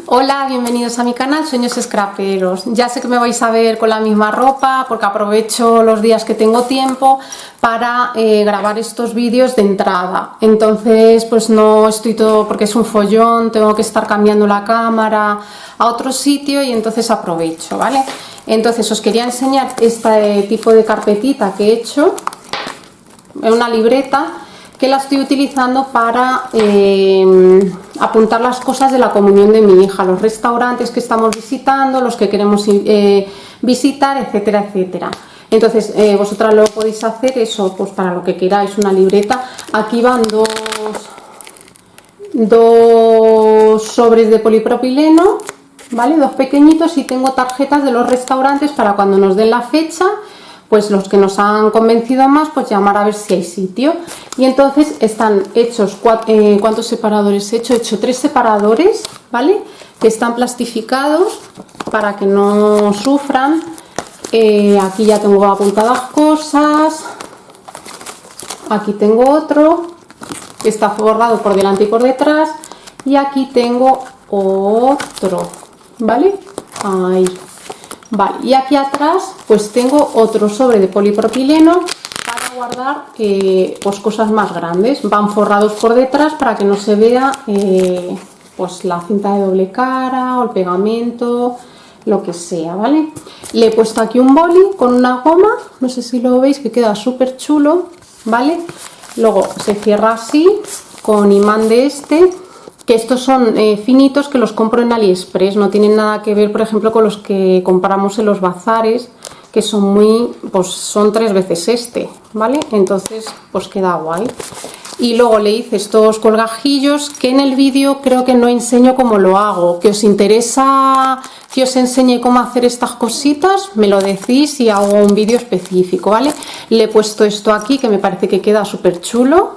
Hola, bienvenidos a mi canal Sueños Scraperos. Ya sé que me vais a ver con la misma ropa porque aprovecho los días que tengo tiempo para grabar estos vídeos de entrada. Entonces pues no estoy todo porque es un follón, tengo que estar cambiando la cámara a otro sitio y entonces aprovecho, ¿vale? Entonces os quería enseñar este tipo de carpetita que he hecho, una libreta que la estoy utilizando para apuntar las cosas de la comunión de mi hija, los restaurantes que estamos visitando, los que queremos visitar, etcétera, etcétera. Entonces vosotras lo podéis hacer eso pues para lo que queráis, una libreta. Aquí van dos sobres de polipropileno, ¿vale? Dos pequeñitos, y tengo tarjetas de los restaurantes para cuando nos den la fecha, pues los que nos han convencido más, pues llamar a ver si hay sitio. Y entonces están hechos, ¿cuántos separadores he hecho? He hecho 3 separadores, ¿vale? Que están plastificados para que no sufran. Aquí ya tengo apuntadas cosas. Aquí tengo otro, que está forrado por delante y por detrás. Y aquí tengo otro, ¿vale? Ahí. Vale, y aquí atrás pues tengo otro sobre de polipropileno para guardar pues cosas más grandes. Van forrados por detrás para que no se vea pues la cinta de doble cara o el pegamento, lo que sea, ¿vale? Le he puesto aquí un boli con una goma, no sé si lo veis, que queda súper chulo, ¿vale? Luego se cierra así con imán de este, que estos son finitos, que los compro en AliExpress, no tienen nada que ver por ejemplo con los que compramos en los bazares, que son pues son 3 veces este, ¿vale? Entonces pues queda guay. Y luego le hice estos colgajillos que en el vídeo creo que no enseño cómo lo hago. Que os interesa que os enseñe cómo hacer estas cositas, me lo decís y hago un vídeo específico, ¿vale? Le he puesto esto aquí que me parece que queda súper chulo,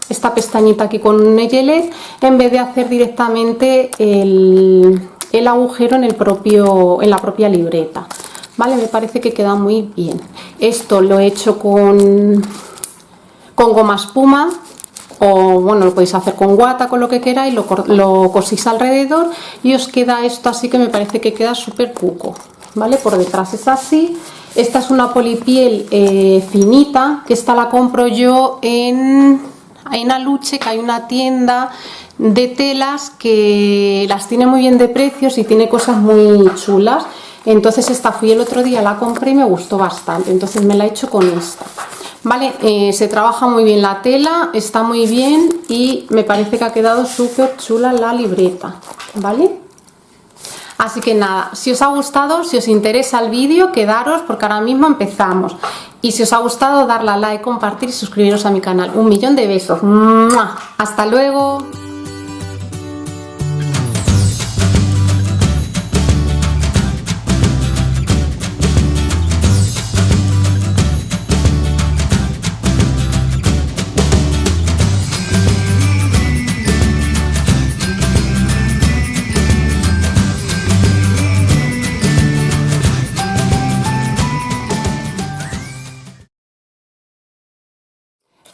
esta pestañita aquí con un eyelet, en vez de hacer directamente el agujero en la propia libreta, ¿vale? Me parece que queda muy bien. Esto lo he hecho con goma espuma, o bueno, lo podéis hacer con guata, con lo que queráis, lo cosís alrededor y os queda esto así, que me parece que queda súper cuco, ¿vale? Por detrás es así. Esta es una polipiel finita, que esta la compro yo en Aluche, que hay una tienda de telas que las tiene muy bien de precios y tiene cosas muy chulas. Entonces esta fui el otro día, la compré y me gustó bastante, entonces me la he hecho con esta, ¿vale? Se trabaja muy bien la tela, está muy bien y me parece que ha quedado súper chula la libreta, ¿vale? Así que nada, si os ha gustado, si os interesa el vídeo, quedaros porque ahora mismo empezamos. Y si os ha gustado, darle a like, compartir y suscribiros a mi canal. Un millón de besos. ¡Mua! ¡Hasta luego!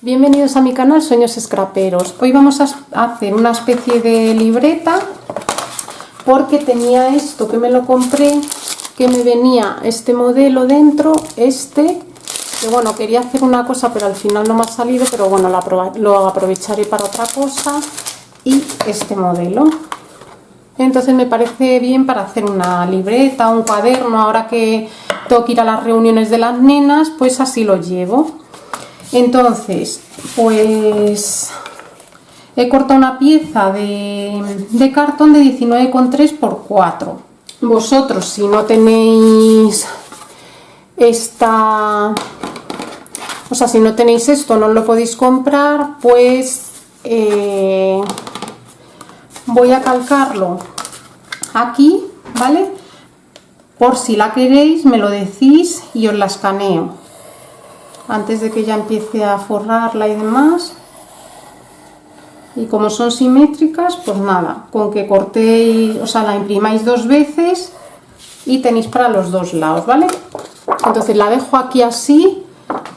Bienvenidos a mi canal Sueños Scraperos. Hoy vamos a hacer una especie de libreta porque tenía esto que me lo compré, que me venía este modelo dentro, que bueno, quería hacer una cosa pero al final no me ha salido, pero bueno, lo aprovecharé para otra cosa, y este modelo. Entonces me parece bien para hacer una libreta, un cuaderno, ahora que tengo que ir a las reuniones de las nenas, pues así lo llevo. Entonces pues he cortado una pieza de cartón de 19,3 por 4. Vosotros, si no tenéis si no tenéis esto, no lo podéis comprar, pues voy a calcarlo aquí, ¿vale? Por si la queréis me lo decís y os la escaneo antes de que ya empiece a forrarla y demás. Y como son simétricas, pues nada, con que cortéis, la imprimáis 2 veces y tenéis para los 2 lados, ¿vale? Entonces la dejo aquí así,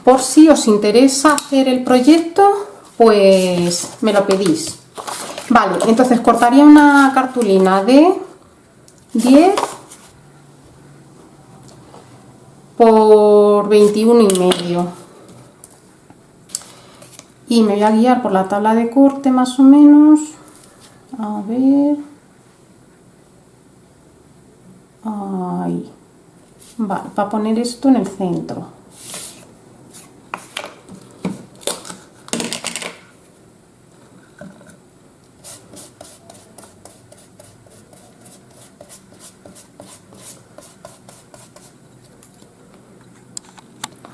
por si os interesa hacer el proyecto, pues me lo pedís. Vale, entonces cortaría una cartulina de 10 por 21,5 y me voy a guiar por la tabla de corte más o menos. A ver, ahí, vale, para poner esto en el centro.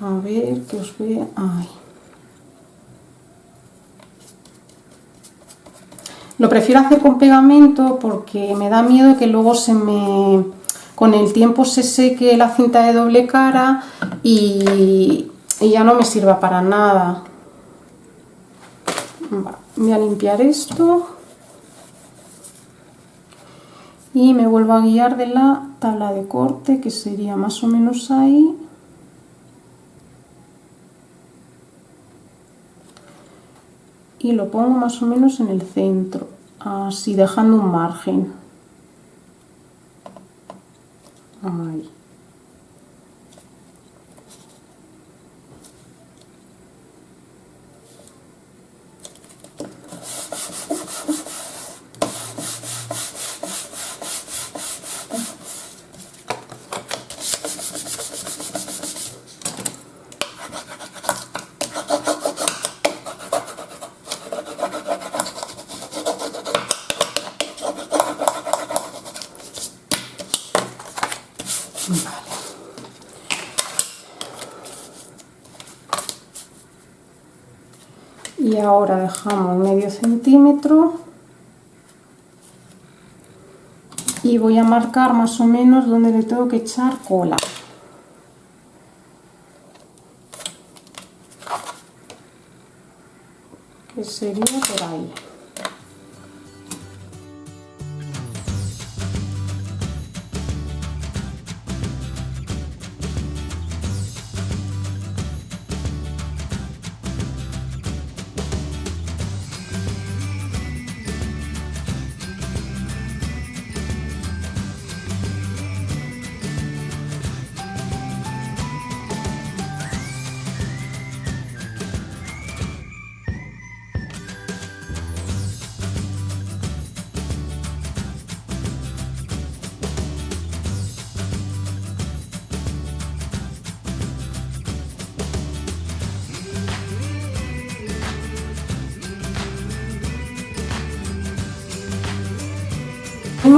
A ver que os vea. Ay. Lo prefiero hacer con pegamento porque me da miedo que luego con el tiempo se seque la cinta de doble cara y ya no me sirva para nada. Voy a limpiar esto y me vuelvo a guiar de la tabla de corte, que sería más o menos ahí. Y lo pongo más o menos en el centro, así dejando un margen. Ahí. Y ahora dejamos medio centímetro y voy a marcar más o menos donde le tengo que echar cola. Que sería por ahí.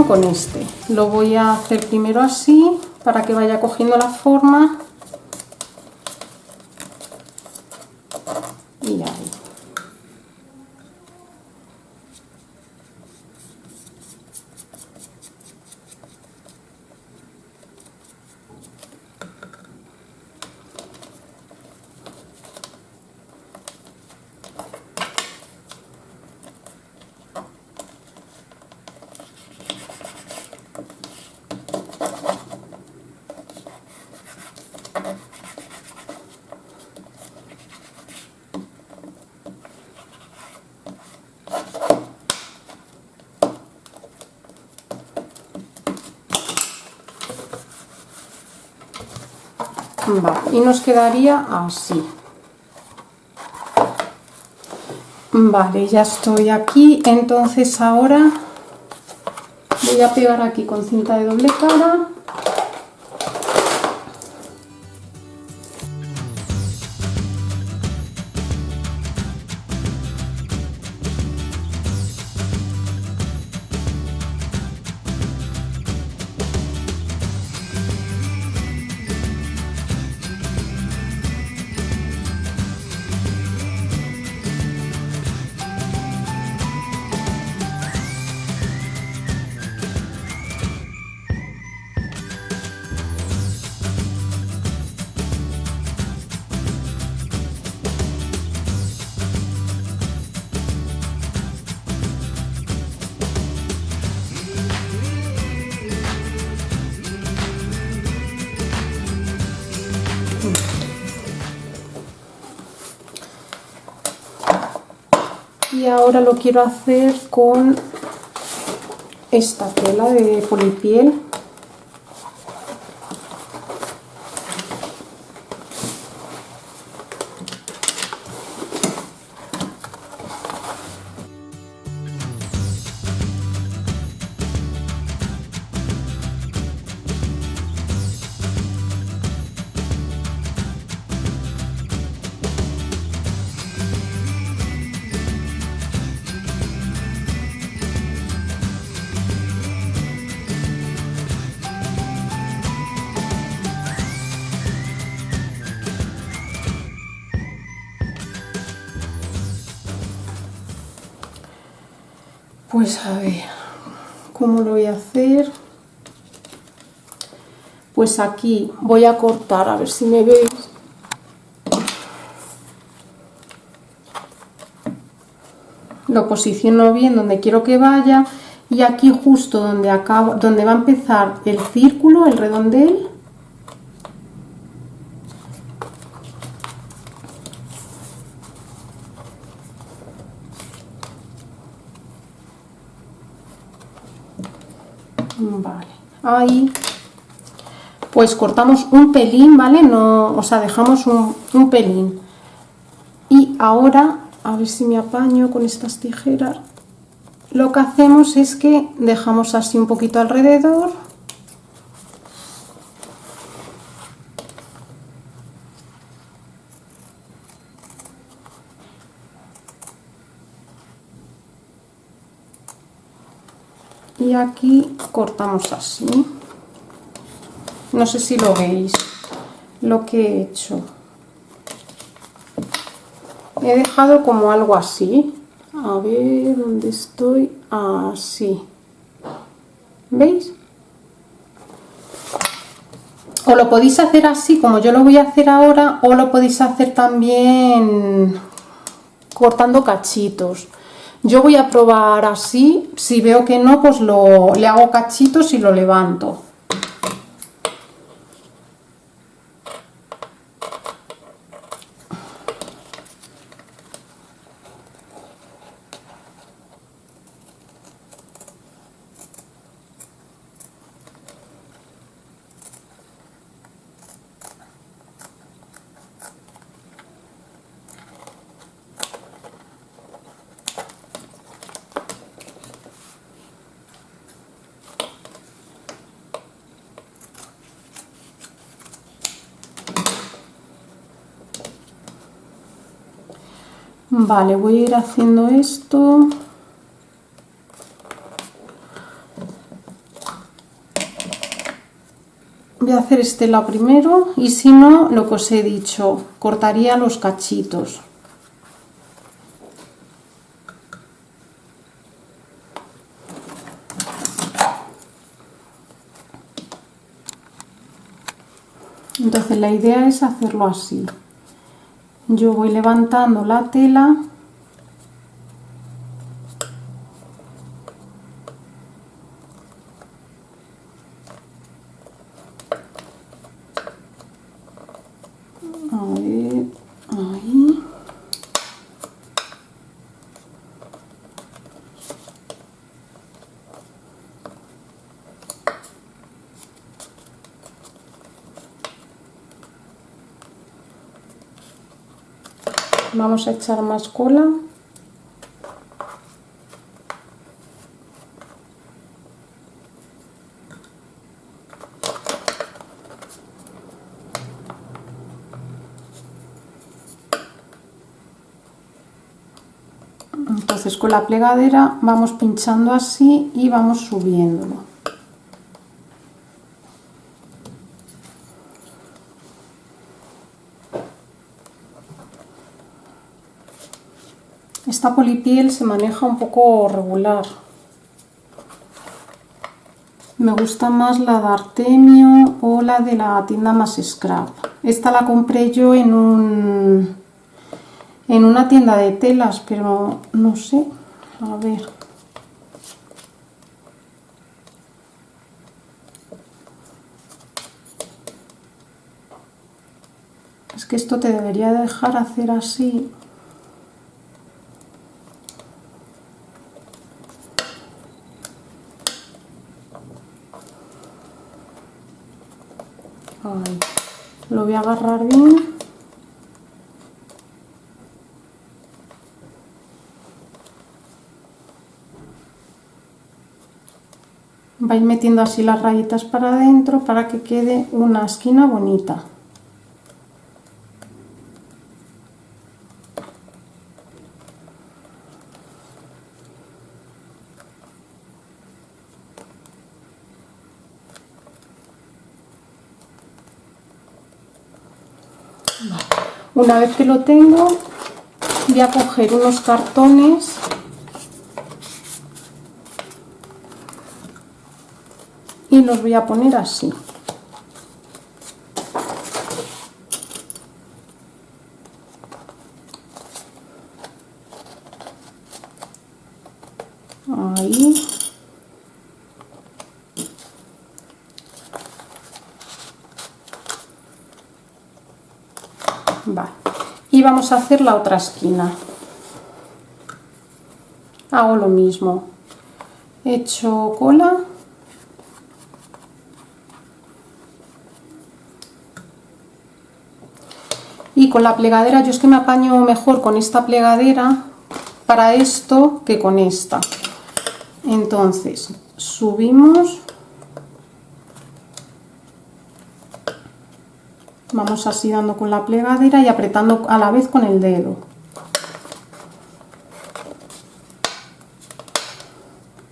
Con este lo voy a hacer primero así para que vaya cogiendo la forma y ahí. Vale, y nos quedaría así. Vale, ya estoy aquí, entonces ahora voy a pegar aquí con cinta de doble cara. y ahora lo quiero hacer con esta tela de polipiel. Pues a ver, ¿cómo lo voy a hacer? Pues aquí voy a cortar, a ver si me veis. Lo posiciono bien donde quiero que vaya y aquí justo donde va a empezar el círculo, el redondel, vale, ahí pues cortamos un pelín, ¿vale? No, o sea, dejamos un pelín. Y ahora, a ver si me apaño con estas tijeras. Lo que hacemos es que dejamos así un poquito alrededor. Y aquí cortamos así. No sé si lo veis, lo que he hecho. He dejado como algo así. A ver, ¿dónde estoy? Así. ¿Veis? O lo podéis hacer así, como yo lo voy a hacer ahora, o lo podéis hacer también cortando cachitos. Yo voy a probar así. Si veo que no, pues le hago cachitos y lo levanto. Vale, voy a ir haciendo esto. Voy a hacer este lado primero y si no, lo que os he dicho, cortaría los cachitos. Entonces la idea es hacerlo así. Yo voy levantando la tela a ver, ahí. Vamos a echar más cola. Entonces con la plegadera vamos pinchando así y vamos subiéndolo. Esta polipiel se maneja un poco regular. Me gusta más la de Artemio o la de la tienda Más Scrap. Esta la compré yo en una tienda de telas, pero no sé. A ver. Es que esto te debería dejar hacer así. Ahí. Lo voy a agarrar bien. Vais metiendo así las rayitas para adentro para que quede una esquina bonita. Una vez que lo tengo, voy a coger unos cartones y los voy a poner así. Ahí. Vale. Y vamos a hacer la otra esquina. Hago lo mismo. Echo cola. Y con la plegadera, yo es que me apaño mejor con esta plegadera para esto que con esta. Entonces, subimos. Vamos así dando con la plegadera y apretando a la vez con el dedo.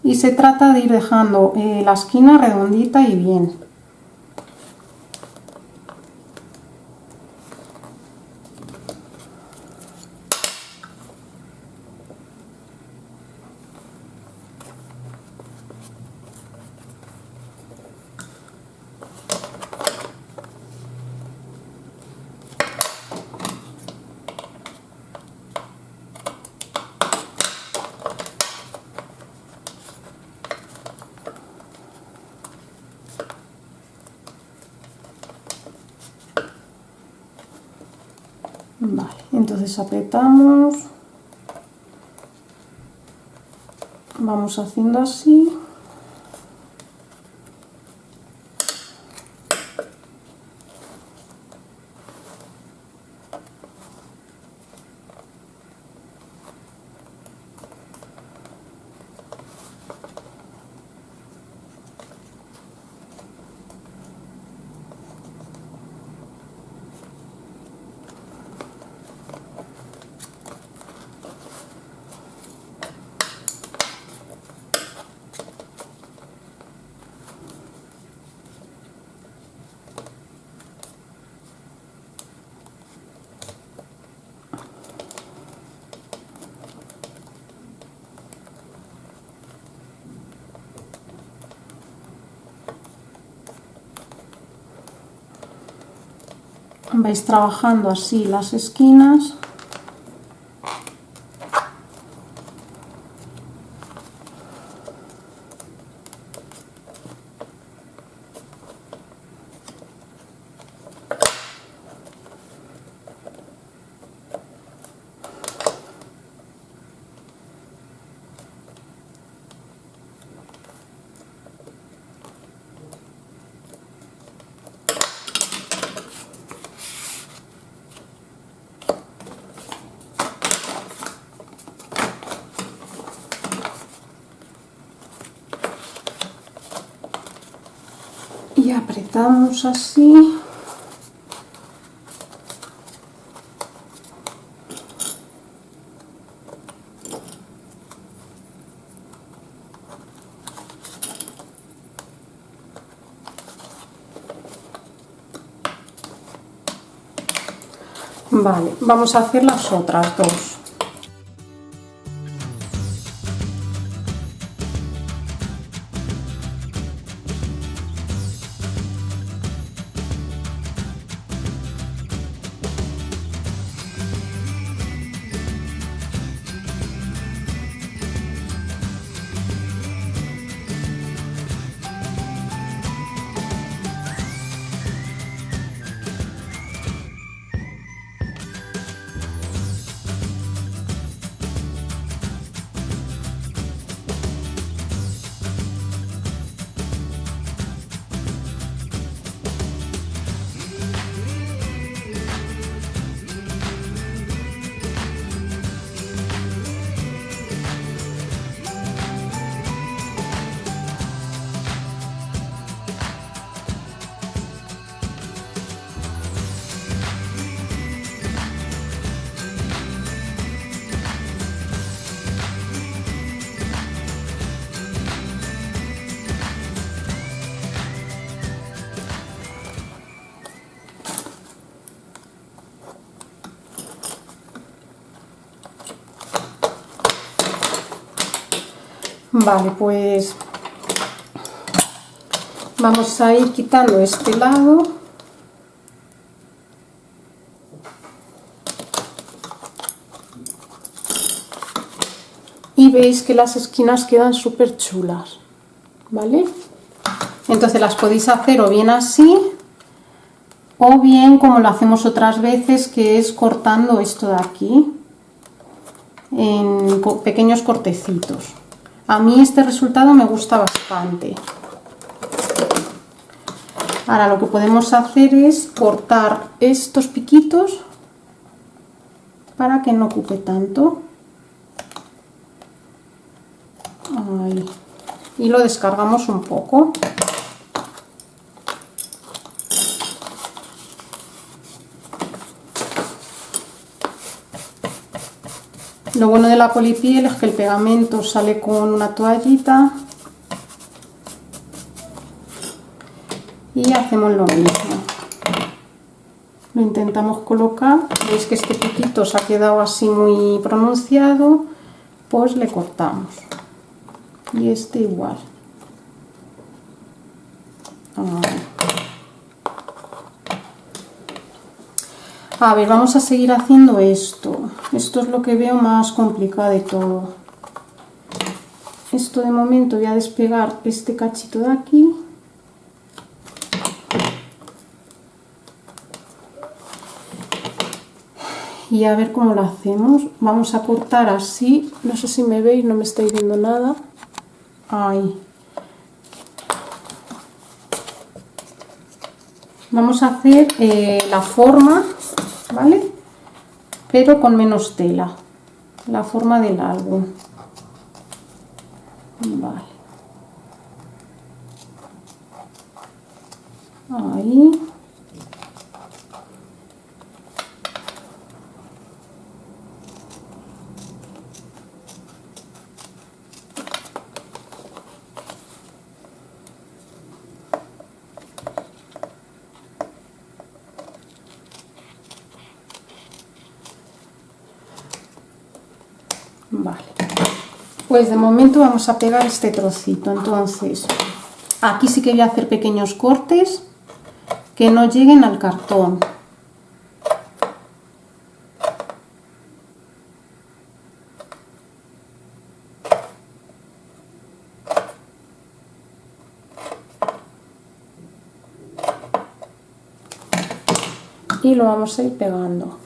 Y se trata de ir dejando la esquina redondita y bien. Vale, entonces apretamos, vamos haciendo así. Vais trabajando así las esquinas. Y apretamos así. Vale, vamos a hacer las otras dos. Vale, pues vamos a ir quitando este lado. Y veis que las esquinas quedan súper chulas, ¿vale? Entonces las podéis hacer o bien así, o bien como lo hacemos otras veces, que es cortando esto de aquí en pequeños cortecitos. A mí este resultado me gusta bastante. Ahora lo que podemos hacer es cortar estos piquitos para que no ocupe tanto. Ahí. Y lo descargamos un poco. Lo bueno de la polipiel es que el pegamento sale con una toallita y hacemos lo mismo. Lo intentamos colocar, veis que este piquito se ha quedado así muy pronunciado, pues le cortamos. Y este igual. Ahí. A ver, vamos a seguir haciendo esto. Esto es lo que veo más complicado de todo. Esto de momento voy a despegar este cachito de aquí. Y a ver cómo lo hacemos. Vamos a cortar así. No sé si me veis, no me estáis viendo nada. Ahí. Vamos a hacer la forma, ¿vale? Pero con menos tela. La forma del álbum. Vale. Ahí. Vale, pues de momento vamos a pegar este trocito. Entonces aquí sí que voy a hacer pequeños cortes que no lleguen al cartón. Y lo vamos a ir pegando.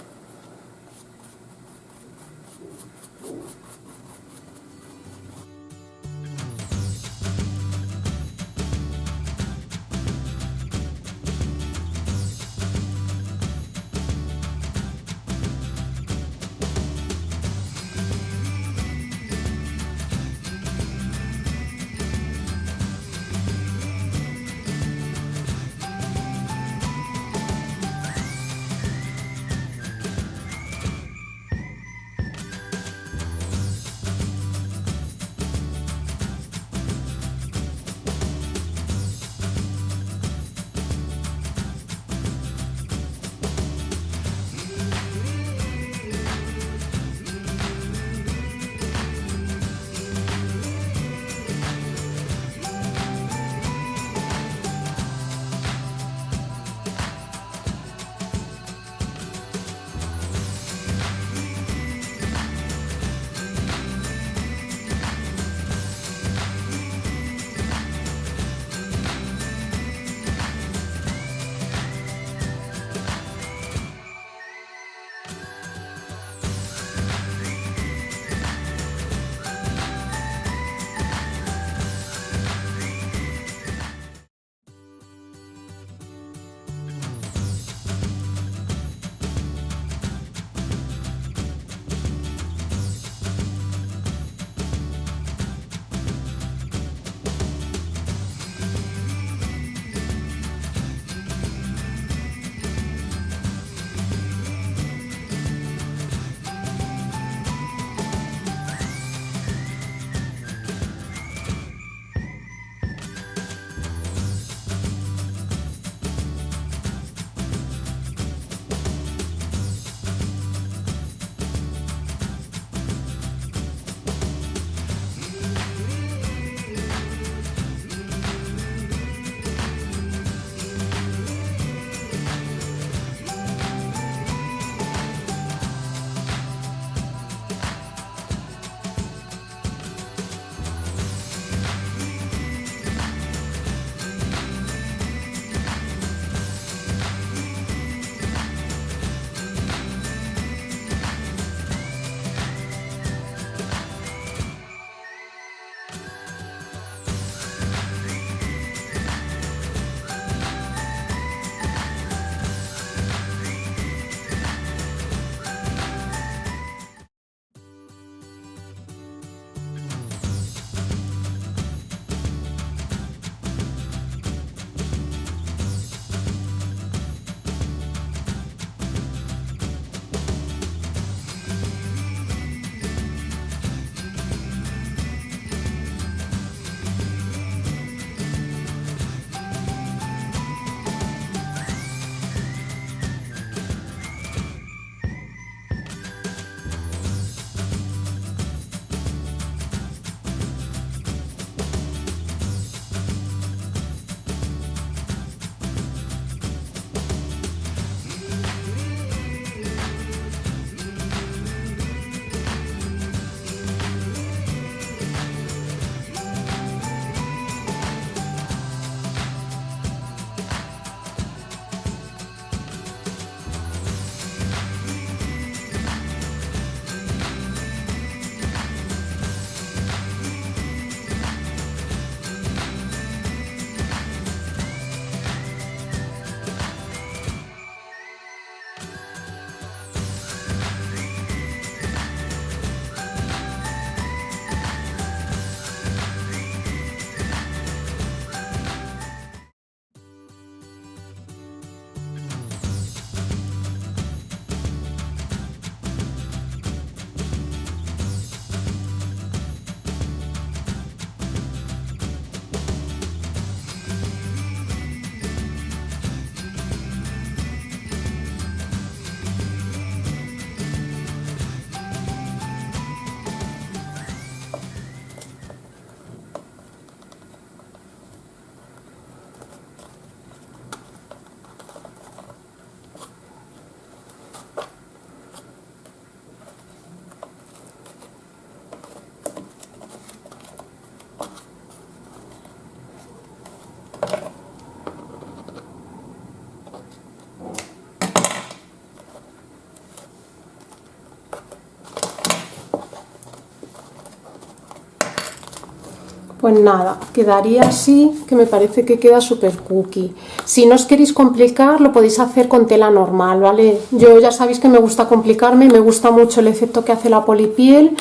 Pues nada, quedaría así, que me parece que queda súper cookie. Si no os queréis complicar, lo podéis hacer con tela normal, ¿vale? Yo ya sabéis que me gusta complicarme, me gusta mucho el efecto que hace la polipiel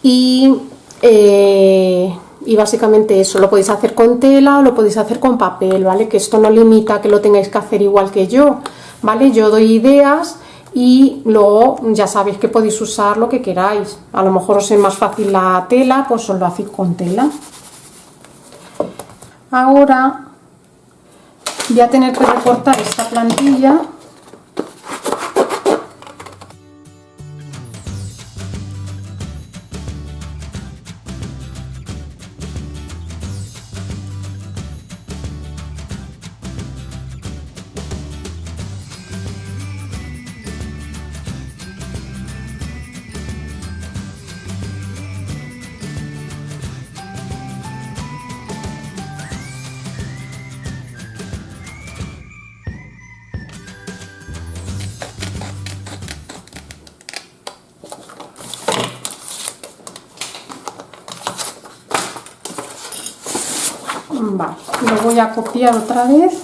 y básicamente eso, lo podéis hacer con tela o lo podéis hacer con papel, ¿vale? Que esto no limita que lo tengáis que hacer igual que yo, ¿vale? Yo doy ideas y luego ya sabéis que podéis usar lo que queráis. A lo mejor os es más fácil la tela, pues os lo hacéis con tela. Ahora voy a tener que recortar esta plantilla. Vale, lo voy a copiar otra vez.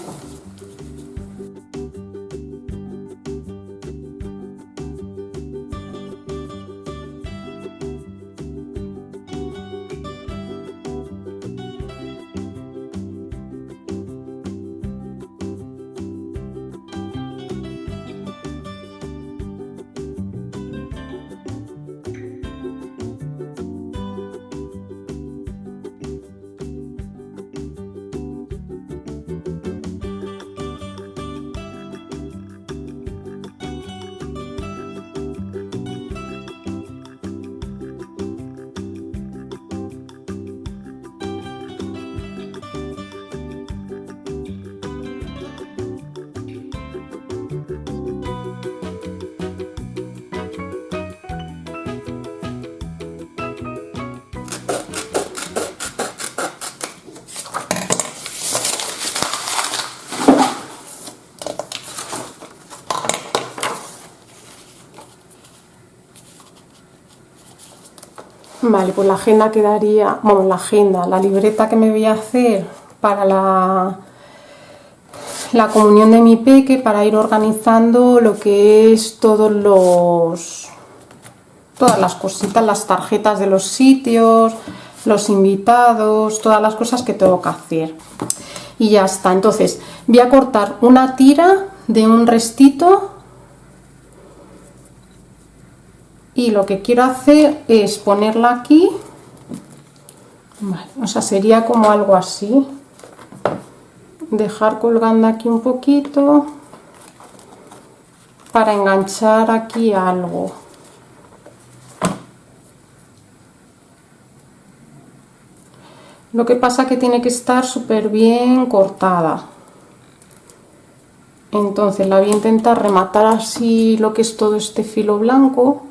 Vale, pues la agenda quedaría, bueno, la libreta que me voy a hacer para la comunión de mi peque, para ir organizando lo que es todas las cositas, las tarjetas de los sitios, los invitados, todas las cosas que tengo que hacer. Y ya está. Entonces voy a cortar una tira de un restito. Y lo que quiero hacer es ponerla aquí, vale, o sea, sería como algo así, dejar colgando aquí un poquito para enganchar aquí algo. Lo que pasa es que tiene que estar súper bien cortada. Entonces la voy a intentar rematar así lo que es todo este filo blanco.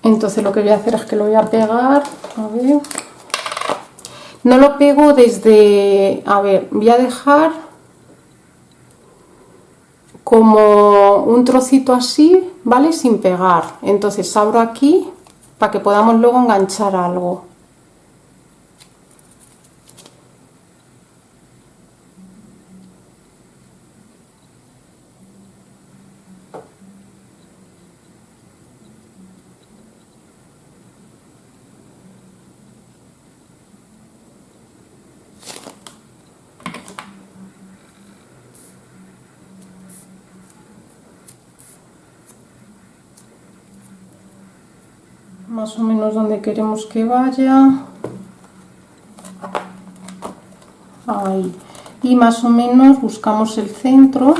Entonces lo que voy a hacer es que lo voy a pegar, a ver, no lo pego desde, a ver, voy a dejar como un trocito así, ¿vale? Sin pegar. Entonces abro aquí para que podamos luego enganchar algo. Más o menos donde queremos que vaya, ahí, y más o menos buscamos el centro.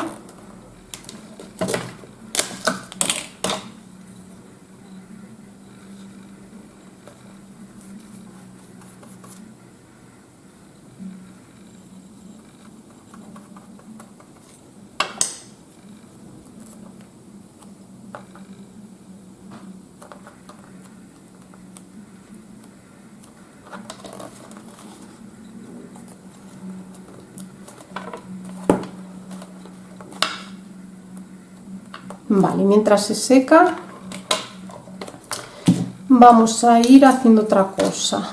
Vale, mientras se seca vamos a ir haciendo otra cosa.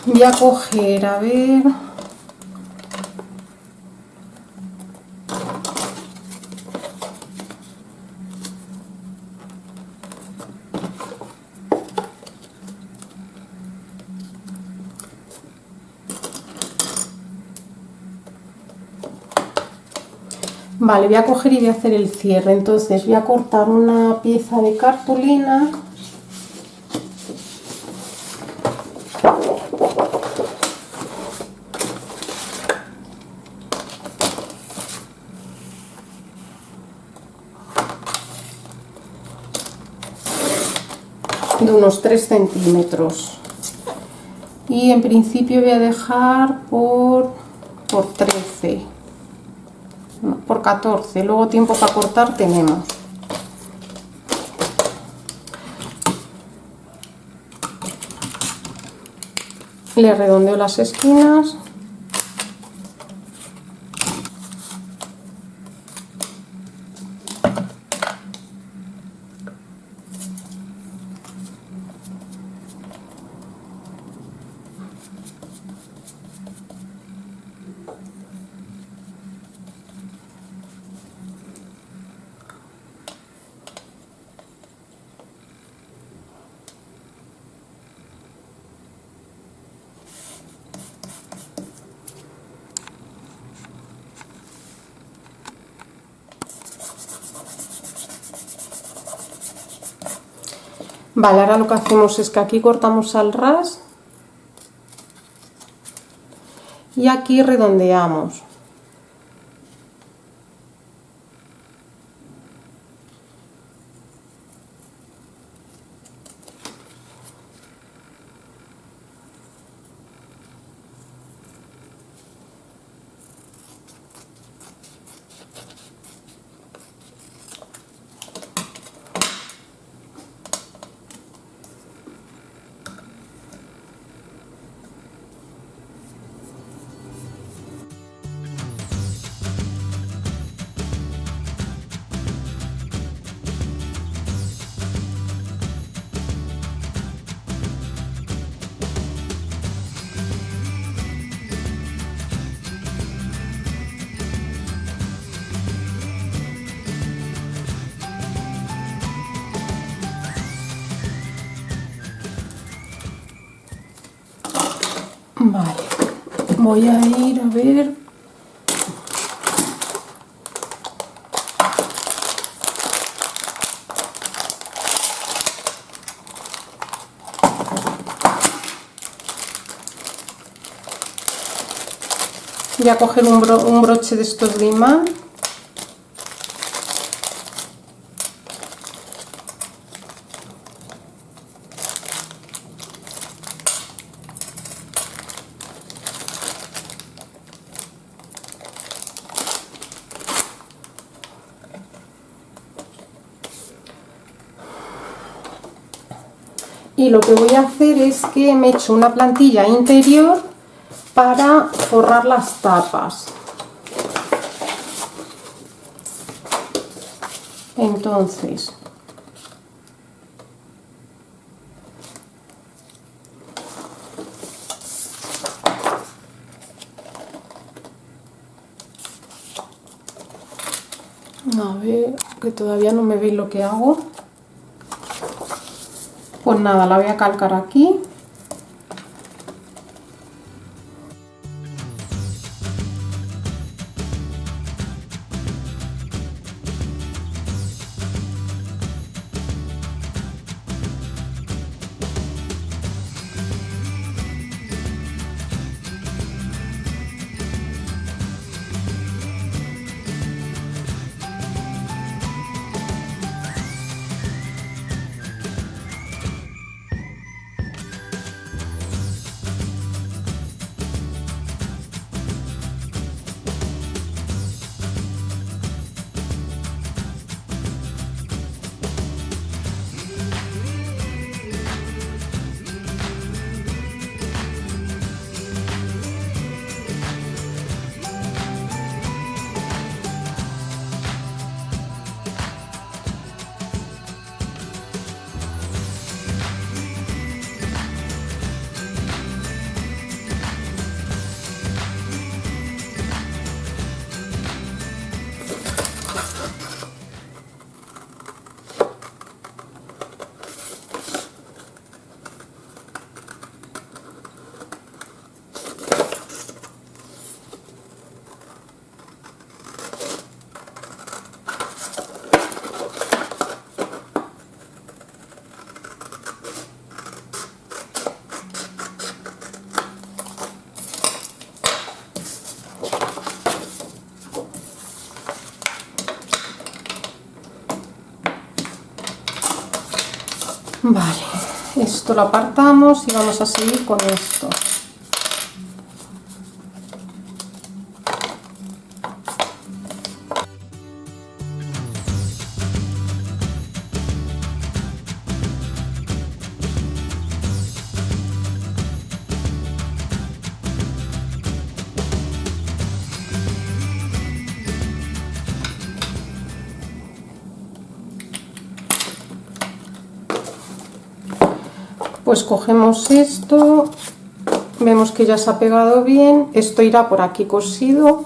Voy a coger, a ver, vale, voy a coger y voy a hacer el cierre. Entonces voy a cortar una pieza de cartulina de unos 3 centímetros y en principio voy a dejar por 13, no, por 14, luego tiempo para cortar tenemos. Le redondeo las esquinas. Vale, ahora lo que hacemos es que aquí cortamos al ras y aquí redondeamos. Vale, voy a ir a ver. Voy a coger un broche de estos de imán. Y lo que voy a hacer es que me he hecho una plantilla interior para forrar las tapas. Entonces, a ver, que todavía no me veis lo que hago. Pues nada, la voy a calcar aquí. Vale, esto lo apartamos y vamos a seguir con esto. Pues cogemos esto, vemos que ya se ha pegado bien, esto irá por aquí cosido.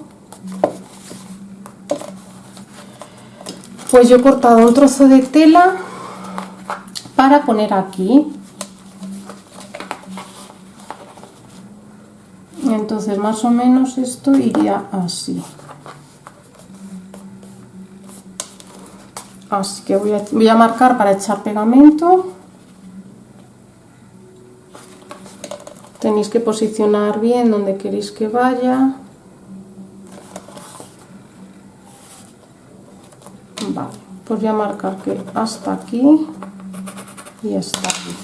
Pues yo he cortado un trozo de tela para poner aquí. Entonces más o menos esto iría así. Así que voy a marcar para echar pegamento. Tenéis que posicionar bien donde queréis que vaya. Vale, pues voy a marcar que hasta aquí y hasta aquí.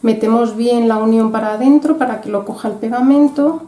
Metemos bien la unión para adentro para que lo coja el pegamento.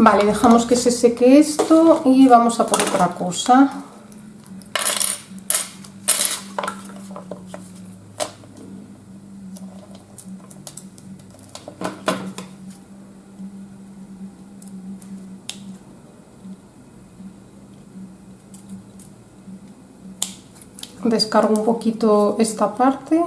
Vale, dejamos que se seque esto y vamos a por otra cosa. Descargo un poquito esta parte.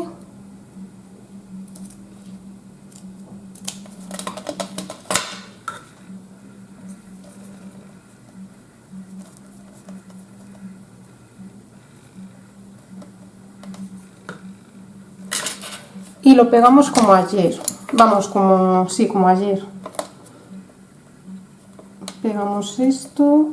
Y lo pegamos como ayer, vamos, como ayer. Pegamos esto.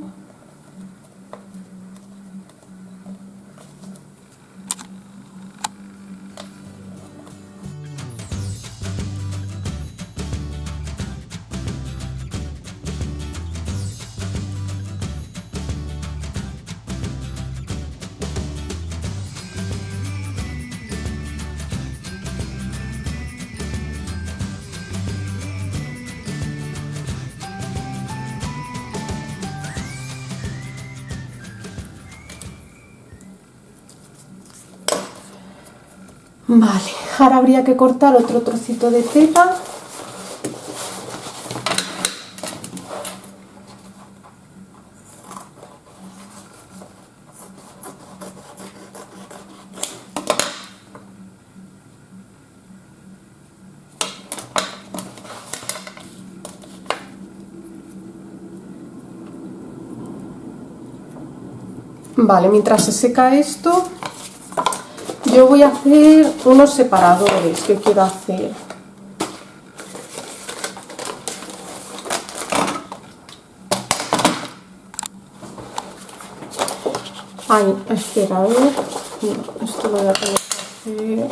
Vale, ahora habría que cortar otro trocito de tela. Vale, mientras se seca esto, yo voy a hacer unos separadores que quiero hacer. Ay, espera, a ver. No, esto lo voy a tener que hacer.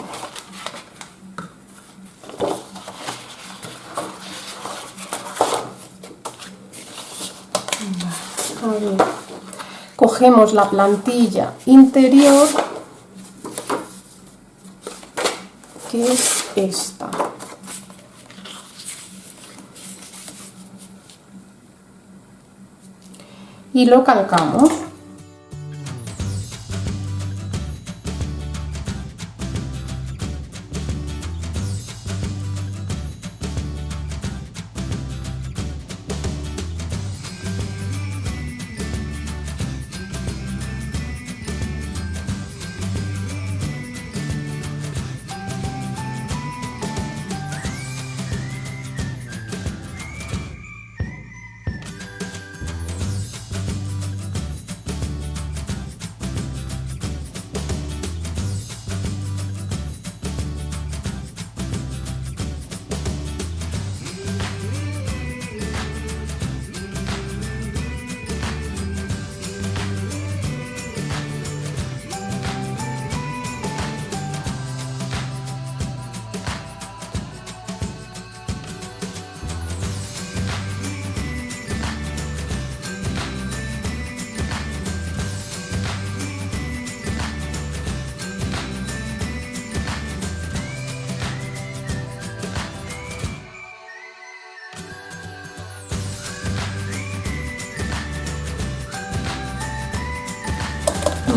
A ver. cogemos la plantilla interior, que es esta. Y lo calcamos.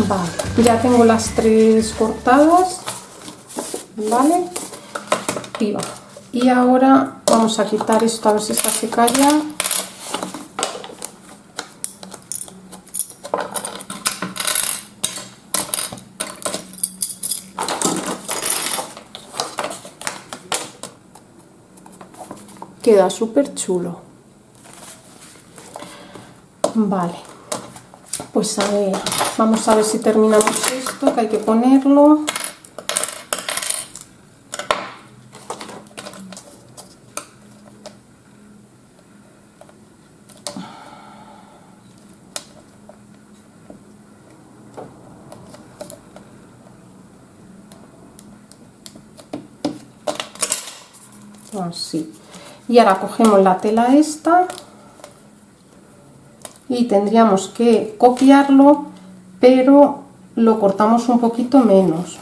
Vale, ya tengo las 3 cortadas, vale, y ahora vamos a quitar esto a ver si está seca ya. Queda súper chulo. Vale, pues a ver, vamos a ver si terminamos esto, que hay que ponerlo. Así. Y ahora cogemos la tela esta y tendríamos que copiarlo, pero lo cortamos un poquito menos.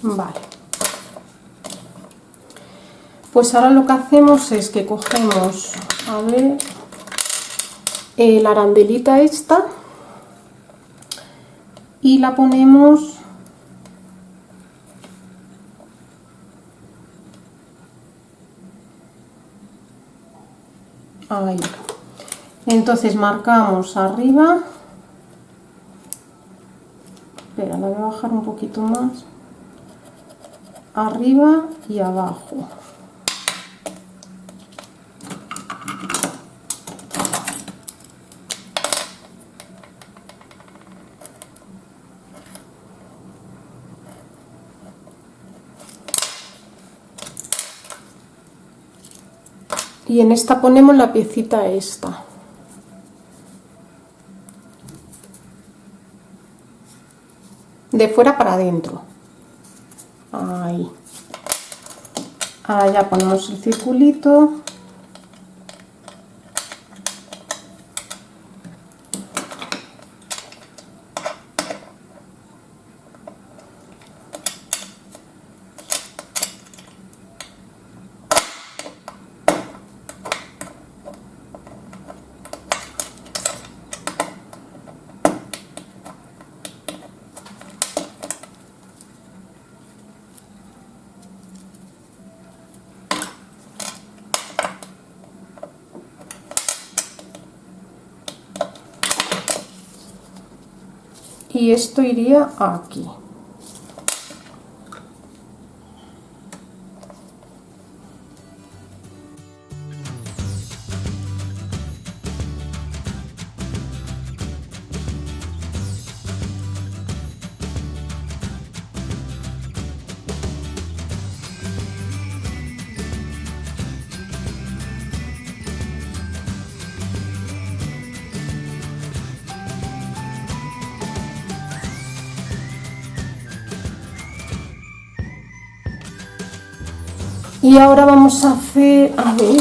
Vale, pues ahora lo que hacemos es que cogemos, a ver, la arandelita esta y la ponemos ahí. Entonces marcamos arriba, espera, la voy a bajar un poquito más, arriba y abajo. Y en esta ponemos la piecita esta. De fuera para adentro. Ahí. Ahora ya ponemos el circulito. y esto iría aquí. Y ahora vamos a hacer, a ver,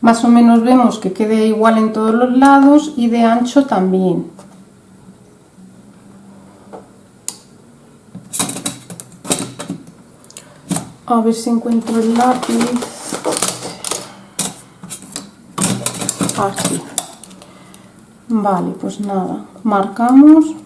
más o menos vemos que quede igual en todos los lados y de ancho también. A ver si encuentro el lápiz. Así. Vale, pues nada, marcamos.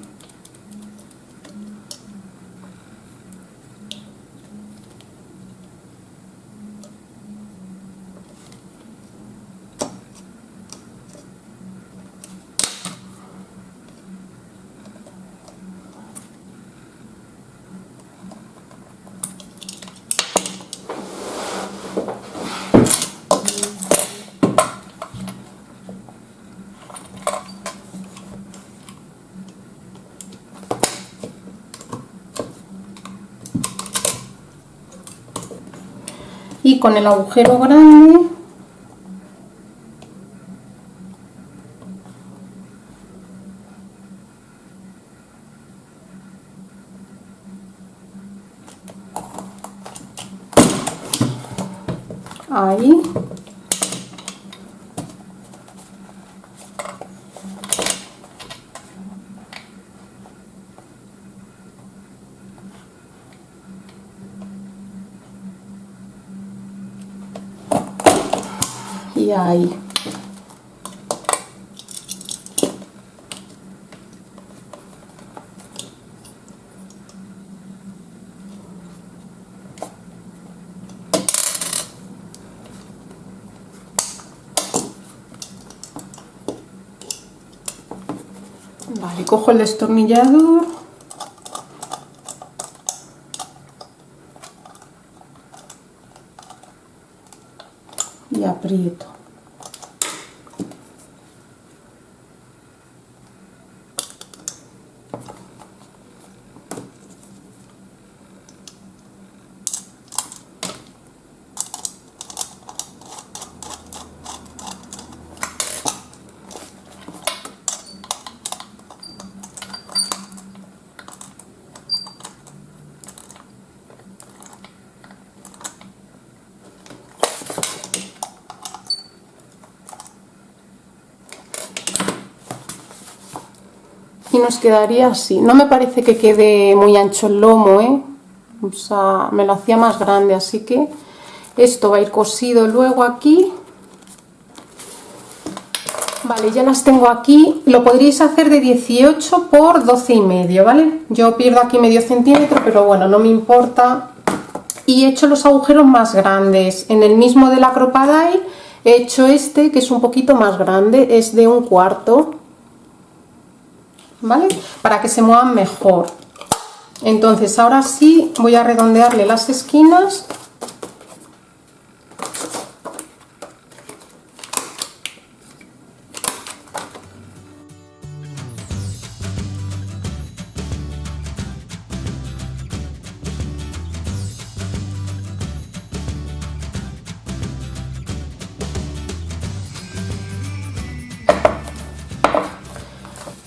Y con el agujero grande ahí, y ahí. Vale, cojo el destornillador y aprieto. Y nos quedaría así. No me parece que quede muy ancho el lomo, ¿eh? O sea, me lo hacía más grande, así que esto va a ir cosido luego aquí. Vale, ya las tengo aquí. Lo podríais hacer de 18 por 12,5, ¿vale? Yo pierdo aquí medio centímetro, pero bueno, no me importa. Y he hecho los agujeros más grandes. En el mismo de la Crop-A-Dile he hecho este, que es un poquito más grande, es de 1/4. ¿Vale? Para que se muevan mejor. Entonces ahora sí voy a redondearle las esquinas.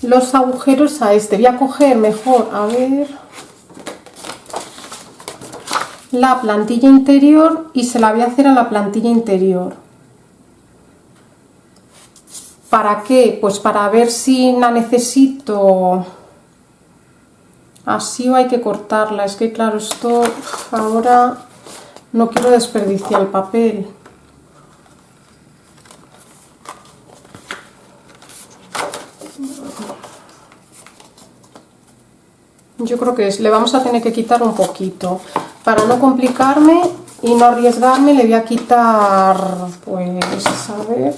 Los agujeros a este. Voy a coger mejor, a ver, la plantilla interior y se la voy a hacer a la plantilla interior. ¿Para qué? Pues para ver si la necesito así o hay que cortarla. Es que claro, esto ahora no quiero desperdiciar el papel. Yo creo que le vamos a tener que quitar un poquito. Para no complicarme y no arriesgarme, le voy a quitar, pues, a ver,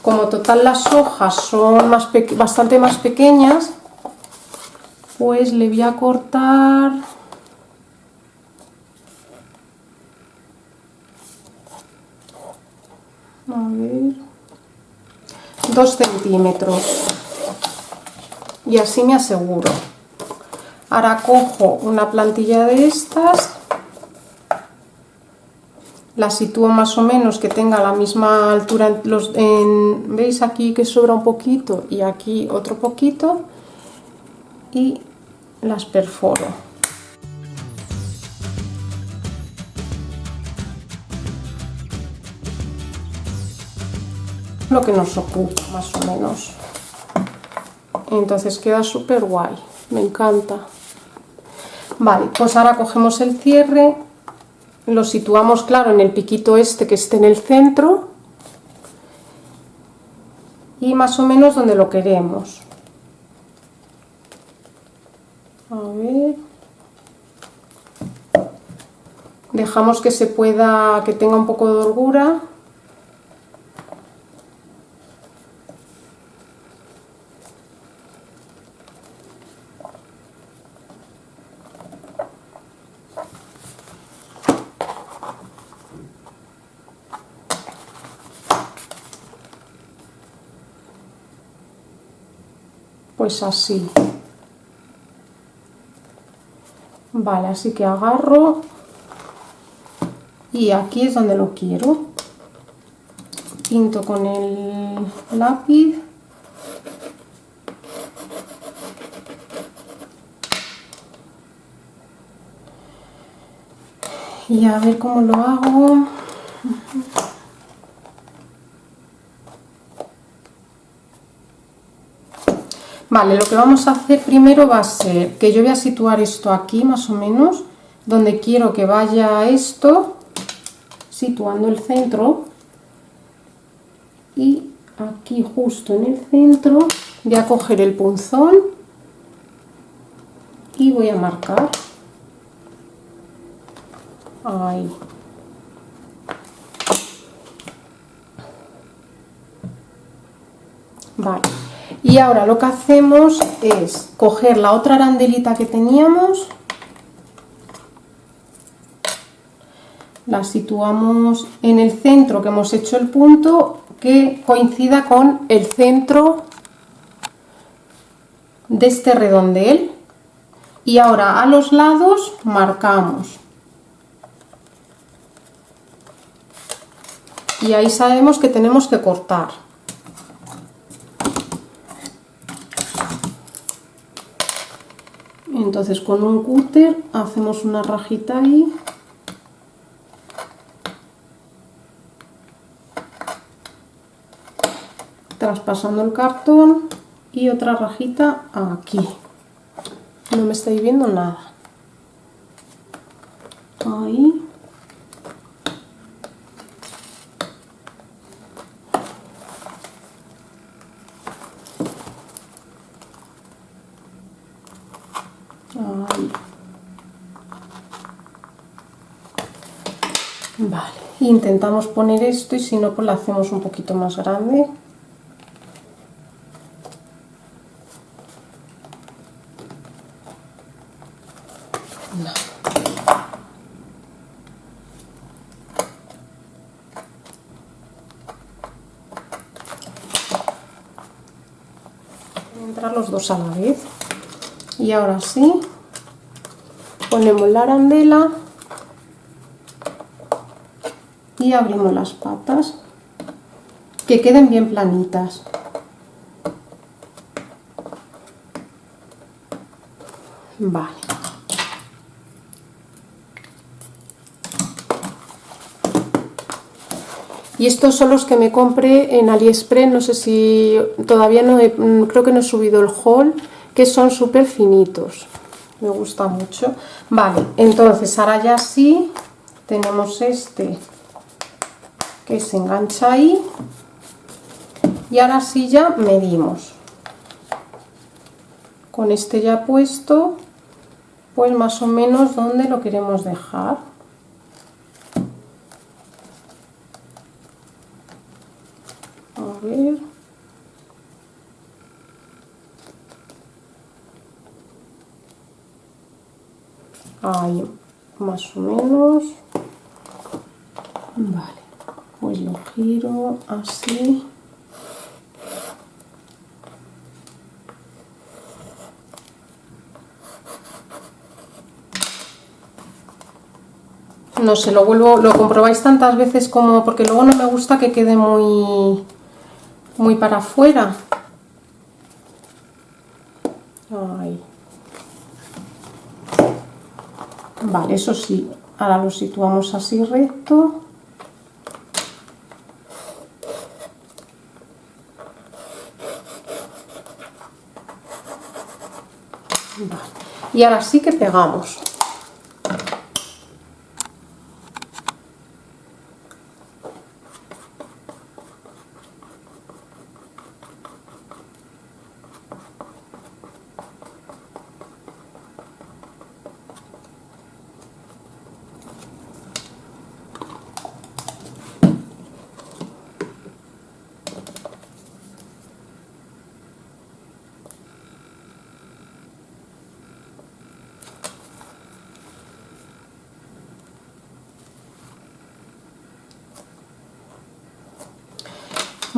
como total las hojas son bastante más pequeñas, pues le voy a cortar a ver 2 centímetros y así me aseguro. Ahora cojo una plantilla de estas, la sitúo más o menos que tenga la misma altura, veis aquí que sobra un poquito y aquí otro poquito, y las perforo. Lo que nos ocupa más o menos, entonces queda súper guay, me encanta. Vale, pues ahora cogemos el cierre, lo situamos, claro, en el piquito este que esté en el centro y más o menos donde lo queremos. A ver, dejamos que que tenga un poco de holgura. Pues así. Vale, así que agarro y aquí es donde lo quiero. Pinto con el lápiz. Y a ver cómo lo hago. Vale, lo que vamos a hacer primero va a ser que yo voy a situar esto aquí más o menos, donde quiero que vaya esto, situando el centro, y aquí justo en el centro voy a coger el punzón y voy a marcar. Ahí. Vale. Y ahora lo que hacemos es coger la otra arandelita que teníamos, la situamos en el centro que hemos hecho el punto que coincida con el centro de este redondel, y ahora a los lados marcamos y ahí sabemos que tenemos que cortar. Entonces con un cúter hacemos una rajita ahí, traspasando el cartón, y otra rajita aquí. No me estáis viendo nada. Ahí. Ahí. Vale, intentamos poner esto y si no, pues lo hacemos un poquito más grande. No. Entrar los dos a la vez. Y ahora sí, ponemos la arandela y abrimos las patas, que queden bien planitas. Vale. Y estos son los que me compré en AliExpress, no sé si todavía no he, creo que no he subido el haul, que son súper finitos. Me gusta mucho. Vale, entonces ahora ya sí tenemos este que se engancha ahí. Y ahora sí ya medimos. Con este ya puesto, pues más o menos dónde lo queremos dejar. A ver. Ahí, más o menos. Vale, pues lo giro así. No sé, lo comprobáis tantas veces como, porque luego no me gusta que quede muy para afuera. Ahí. Vale, eso sí, ahora lo situamos así recto. Vale. Y ahora sí que pegamos.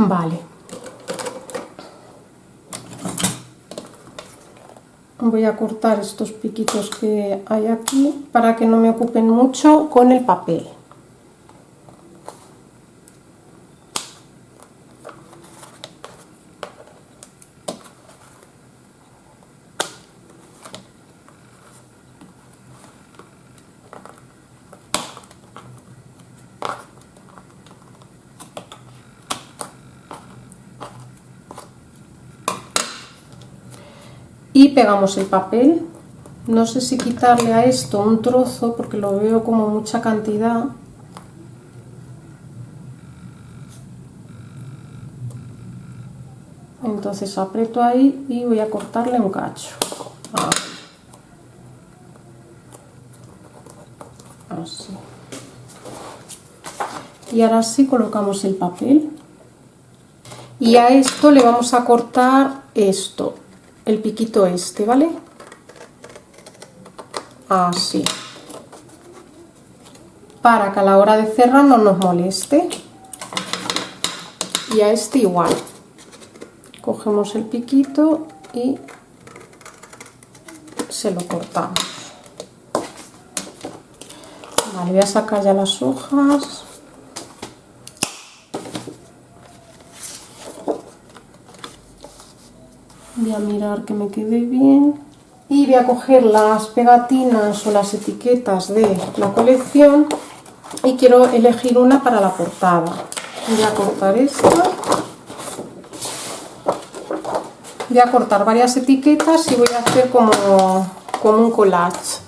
Vale. Voy a cortar estos piquitos que hay aquí para que no me ocupen mucho con el papel. Y pegamos el papel. No sé si quitarle a esto un trozo porque lo veo como mucha cantidad. Entonces aprieto ahí y voy a cortarle un cacho. Así. Y ahora sí colocamos el papel. Y a esto le vamos a cortar esto, el piquito este, ¿vale? Así. Para que a la hora de cerrar no nos moleste. Y a este igual. Cogemos el piquito y se lo cortamos. Vale, voy a sacar ya las hojas. Voy a mirar que me quede bien. Y voy a coger las pegatinas o las etiquetas de la colección y quiero elegir una para la portada. Voy a cortar esta. Voy a cortar varias etiquetas y voy a hacer como un collage.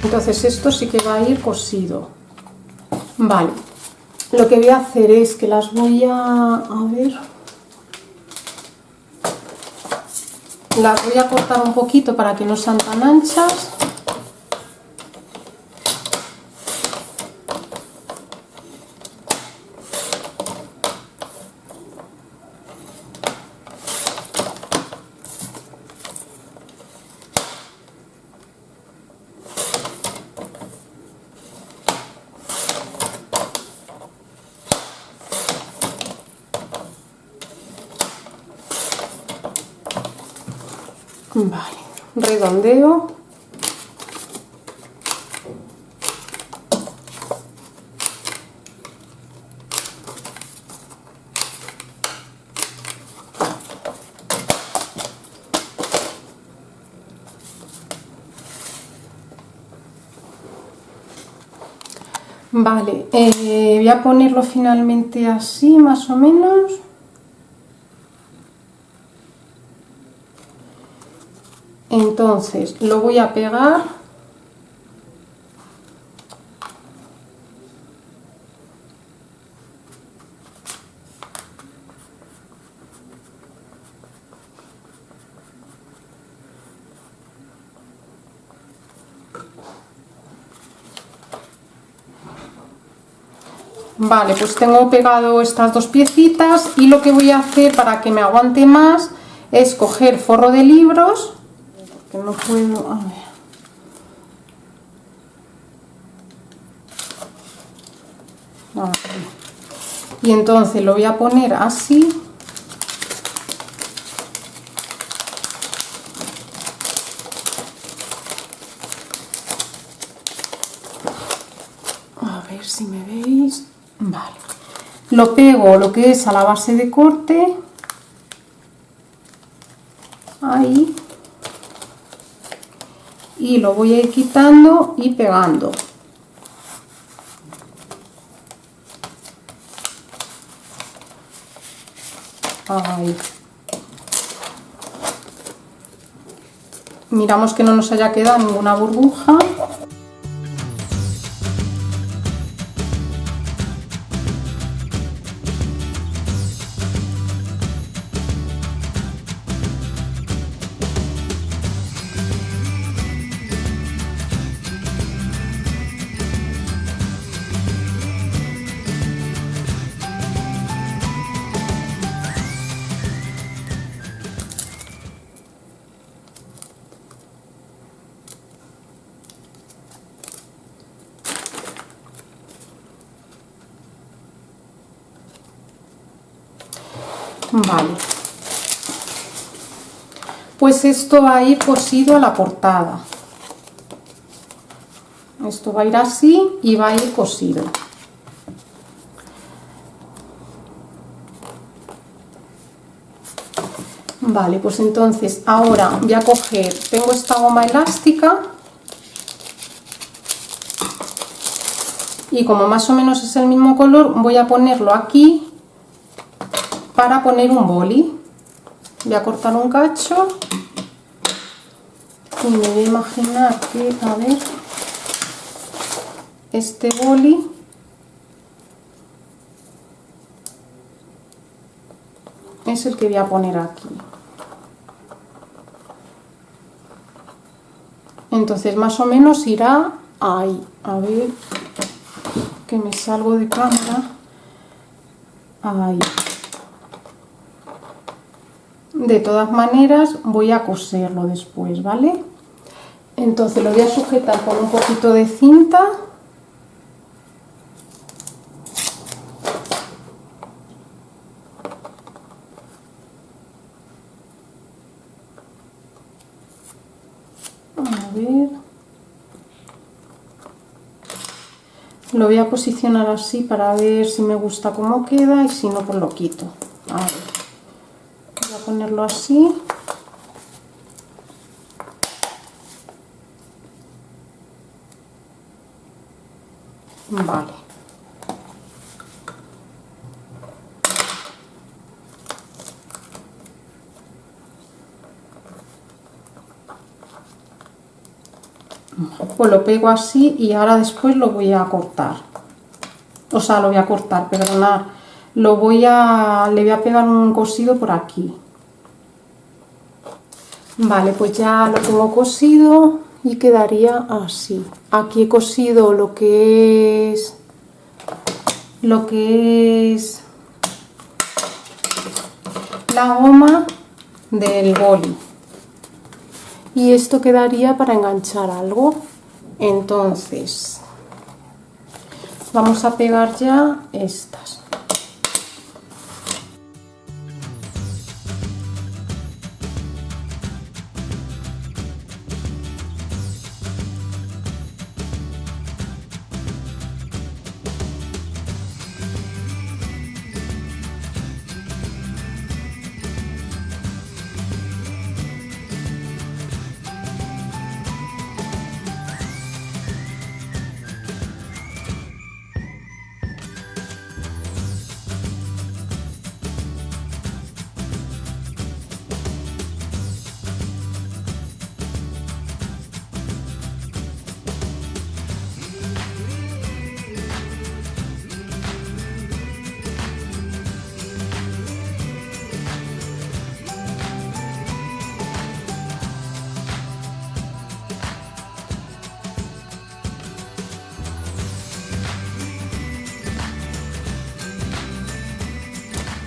Entonces esto sí que va a ir cosido. Vale, lo que voy a hacer es que las voy a ver, las voy a cortar un poquito para que no sean tan anchas. Vale, redondeo. Vale, voy a ponerlo finalmente así, más o menos. Entonces lo voy a pegar. Vale, pues tengo pegado estas dos piecitas y lo que voy a hacer para que me aguante más es coger forro de libros, porque no puedo, a ver. Y entonces lo voy a poner así. A ver si me veis. Vale, lo pego lo que es a la base de corte, ahí, y lo voy a ir quitando y pegando. Ahí. Miramos que no nos haya quedado ninguna burbuja. Vale, pues esto va a ir cosido a la portada. Esto va a ir así y va a ir cosido. Vale, pues entonces ahora voy a coger, tengo esta goma elástica y como más o menos es el mismo color, voy a ponerlo aquí para poner un boli. Voy a cortar un cacho y me voy a imaginar que, a ver, este boli es el que voy a poner aquí. Entonces más o menos irá ahí. A ver, que me salgo de cámara. Ahí. De todas maneras voy a coserlo después, ¿vale? Entonces lo voy a sujetar con un poquito de cinta. A ver. Lo voy a posicionar así para ver si me gusta cómo queda y si no pues lo quito. A ver. Voy a ponerlo así. Vale. Pues lo pego así y ahora después lo voy a cortar. O sea, lo voy a cortar, perdonad. Le voy a pegar un cosido por aquí. Vale, pues ya lo tengo cosido y quedaría así. Aquí he cosido lo que es la goma del boli. Y esto quedaría para enganchar algo. Entonces vamos a pegar ya estas.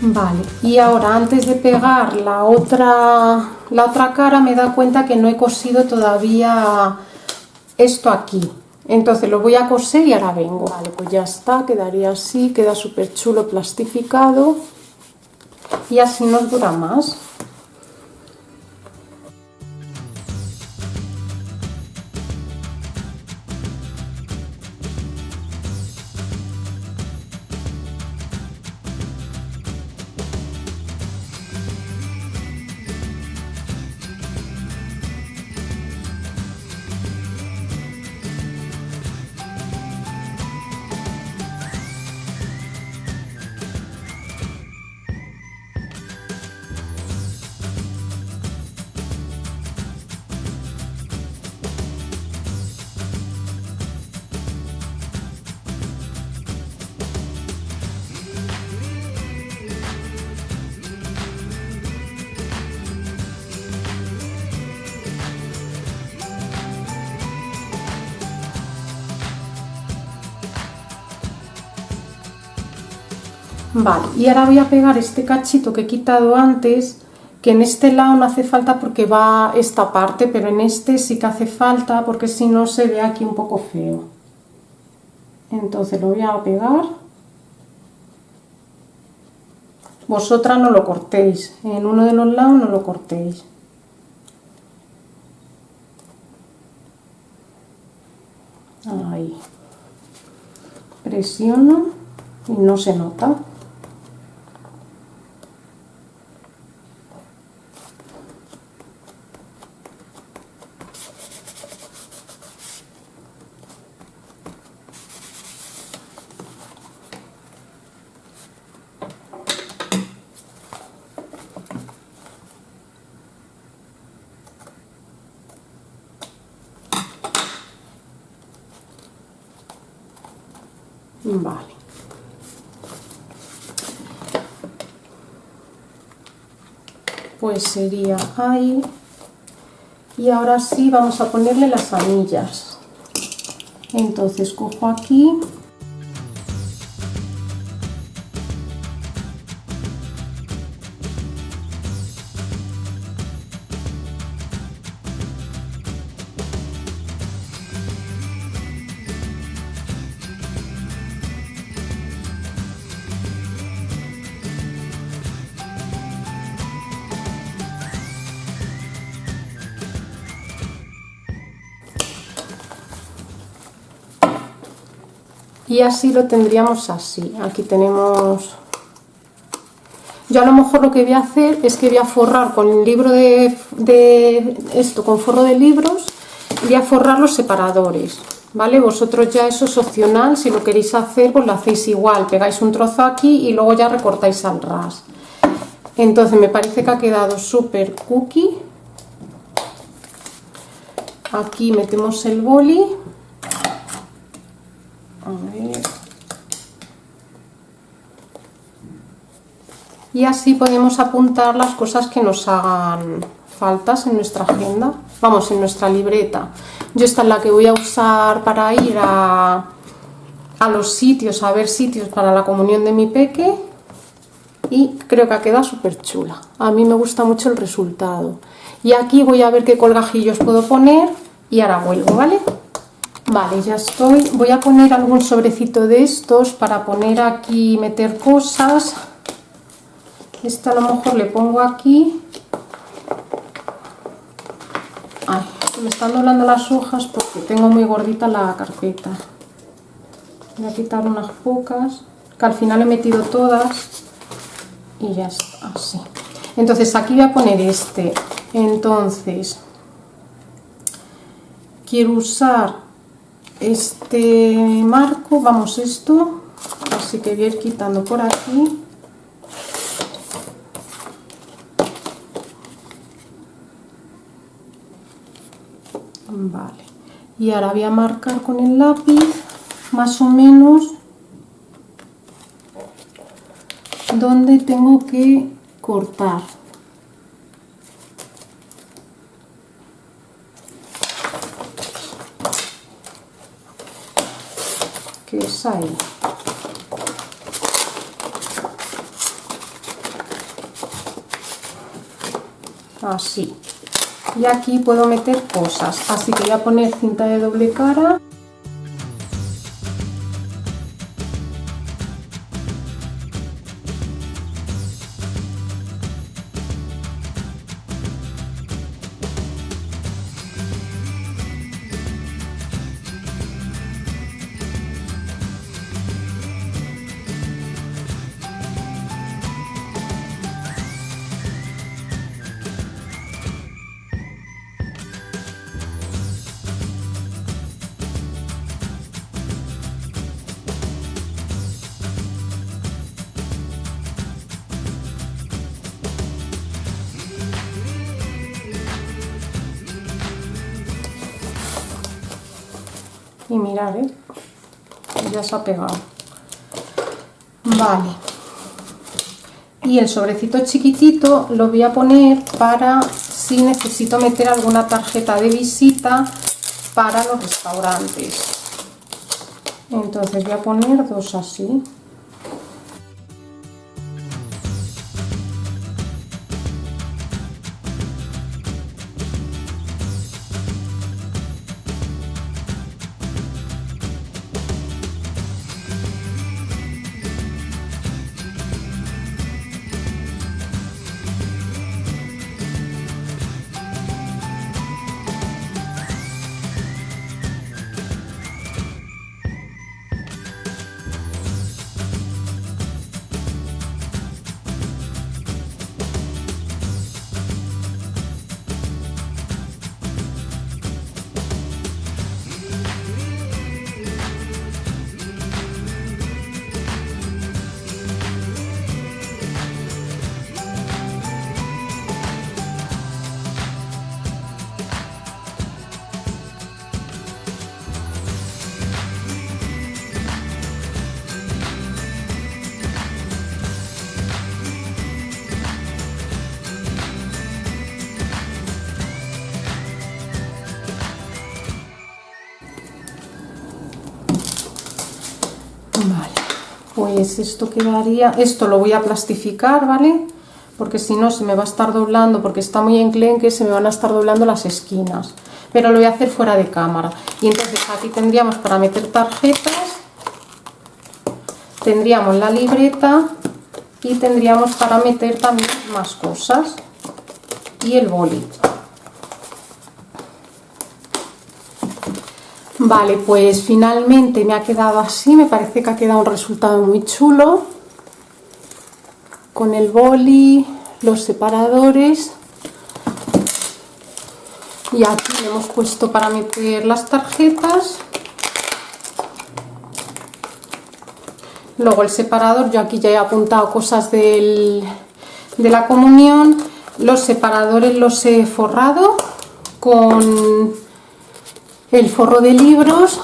Vale, y ahora antes de pegar la otra cara me da cuenta que no he cosido todavía esto aquí. Entonces lo voy a coser y ahora vengo. Vale, pues ya está, quedaría así, queda súper chulo plastificado y así nos dura más. Vale, y ahora voy a pegar este cachito que he quitado antes, que en este lado no hace falta porque va esta parte, pero en este sí que hace falta porque si no se ve aquí un poco feo. Entonces lo voy a pegar. Vosotras no lo cortéis, en uno de los lados no lo cortéis. Ahí. Presiono y no se nota. Vale. Pues sería ahí. Y ahora sí vamos a ponerle las anillas. Entonces cojo aquí. Y así lo tendríamos así. Aquí tenemos... Yo a lo mejor lo que voy a hacer es que voy a forrar con el libro con forro de libros, voy a forrar los separadores, ¿vale? Vosotros ya eso es opcional, si lo queréis hacer pues lo hacéis igual, pegáis un trozo aquí y luego ya recortáis al ras. Entonces me parece que ha quedado súper cookie. Aquí metemos el boli. A ver. Y así podemos apuntar las cosas que nos hagan faltas en nuestra agenda, vamos, en nuestra libreta. Yo esta es la que voy a usar para ir a los sitios, a ver sitios para la comunión de mi peque, y creo que ha quedado súper chula. A mí me gusta mucho el resultado. Y aquí voy a ver qué colgajillos puedo poner y ahora vuelvo, ¿vale? Vale, ya estoy. Voy a poner algún sobrecito de estos para poner aquí, meter cosas. Esta a lo mejor le pongo aquí. Ay, se me están doblando las hojas porque tengo muy gordita la carpeta. Voy a quitar unas pocas, que al final he metido todas y ya está, así. Entonces aquí voy a poner este. Entonces quiero usar este marco, vamos, esto, así que voy a ir quitando por aquí. Vale, y ahora voy a marcar con el lápiz más o menos donde tengo que cortar. Que es ahí. así. Y aquí puedo meter cosas, así que voy a poner cinta de doble cara. Y mirad, ya se ha pegado. Vale. Y el sobrecito chiquitito lo voy a poner para si necesito meter alguna tarjeta de visita para los restaurantes. Entonces voy a poner dos así. Vale, pues esto quedaría, esto lo voy a plastificar, ¿vale? Porque si no se me va a estar doblando, porque está muy enclenque, se me van a estar doblando las esquinas. Pero lo voy a hacer fuera de cámara. Y entonces aquí tendríamos para meter tarjetas, tendríamos la libreta y tendríamos para meter también más cosas. Y el boli. Vale, pues finalmente me ha quedado así, me parece que ha quedado un resultado muy chulo. Con el boli, los separadores. Y aquí le hemos puesto para meter las tarjetas. Luego el separador, yo aquí ya he apuntado cosas de la comunión. Los separadores los he forrado con el forro de libros,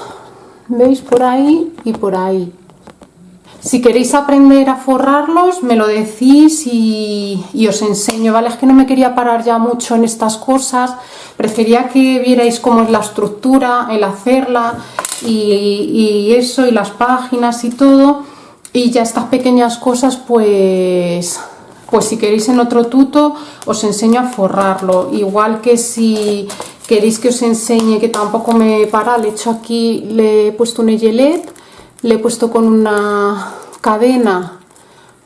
veis, por ahí y por ahí. Si queréis aprender a forrarlos, me lo decís y os enseño, ¿vale? Es que no me quería parar ya mucho en estas cosas, prefería que vierais cómo es la estructura, el hacerla y eso, y las páginas y todo, y ya estas pequeñas cosas, pues si queréis en otro tuto os enseño a forrarlo, igual que si queréis que os enseñe, que tampoco me para, le he hecho aquí, le he puesto un eyelet, le he puesto con una cadena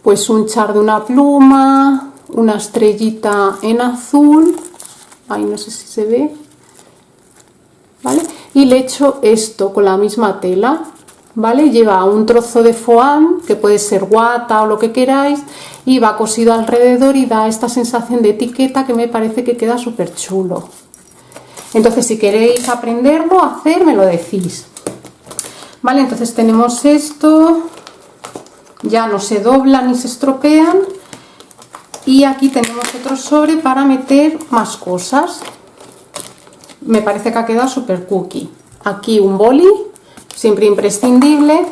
pues un char de una pluma, una estrellita en azul, ahí no sé si se ve, ¿vale? Y le he hecho esto con la misma tela, ¿vale? Lleva un trozo de foam, que puede ser guata o lo que queráis, y va cosido alrededor y da esta sensación de etiqueta que me parece que queda súper chulo. Entonces, si queréis aprenderlo a hacer, me lo decís. Vale, entonces tenemos esto, ya no se doblan ni se estropean. Y aquí tenemos otro sobre para meter más cosas. Me parece que ha quedado súper cookie. Aquí un boli, siempre imprescindible,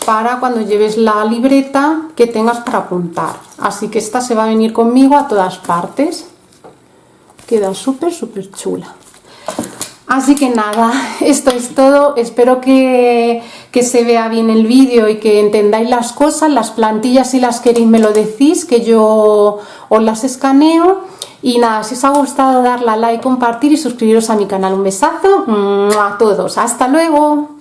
para cuando lleves la libreta que tengas para apuntar. Así que esta se va a venir conmigo a todas partes. Queda súper chula. Así que nada, esto es todo. Espero que se vea bien el vídeo y que entendáis las cosas. Las plantillas, si las queréis me lo decís, que yo os las escaneo. Y nada, si os ha gustado darle a like, compartir y suscribiros a mi canal. Un besazo a todos, hasta luego.